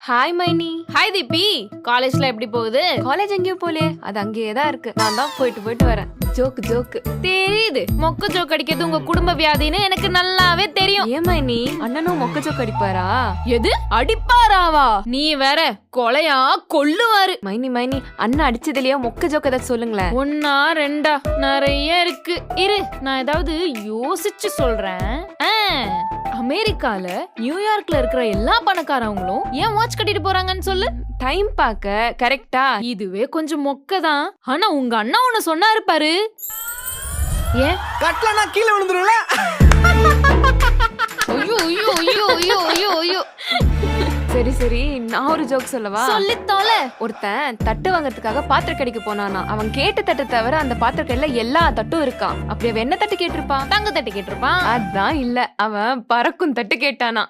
Hi மைனி. Hi தீபி, காலேஜ்ல எப்படி போகுது? காலேஜ் எங்கேயும் போலே, அது அங்கேயே தான் இருக்கு. நான் தான் போயிட்டு வரேன். ஜோக்கு தெரியுது, மொக்க ஜோக் அடிக்கிறது உங்க குடும்ப வியாதின்னு எனக்கு நல்லாவே தெரியும். ஏன் மைனி, அண்ணனும் மொக்க ஜோக் அடிப்பாரா? எது அடிப்பாராவா? நீ வேற கொலையா கொல்லுவாரு. மைனி அண்ணன் அடிச்சதுலயே மொக்க ஜோக் ஏதாவது சொல்லுங்களேன். ஒன்னா ரெண்டா நிறைய இருக்கு. இரு, நான் ஏதாவது யோசிச்சு சொல்றேன். அமெரிக்கால நியூயார்க்ல இருக்கிற எல்லா பணக்காரவங்களும் ஏன் வாட்ச் கட்டிட்டு போறாங்கன்னு சொல்லு. டைம் பார்க்க கரெக்டா? இதுவே கொஞ்சம் மொக்கதான். ஆனா உங்க அண்ணா ஒண்ணு சொன்னாரு பாரு. ஏன் கட்டலனா கீழே விழுந்துருல? ஐயோ ஐயோ ஐயோ ஐயோ ஐயோ ஐயோ. சரி நான் ஒரு ஜோக் சொல்லவா? சொல்லித்தோல. ஒருத்தன் தட்டு வாங்கறதுக்காக பாத்திர கடைக்கு போனானா. அவன் கேட்ட தட்டு தவிர அந்த பாத்திர கடையில எல்லா தட்டும் இருக்கான். அப்படி அவன் என்ன தட்டு கேட்டிருப்பான்? தங்க தட்டு கேட்டிருப்பான். அதான் இல்ல, அவன் பறக்கும் தட்டு கேட்டானா.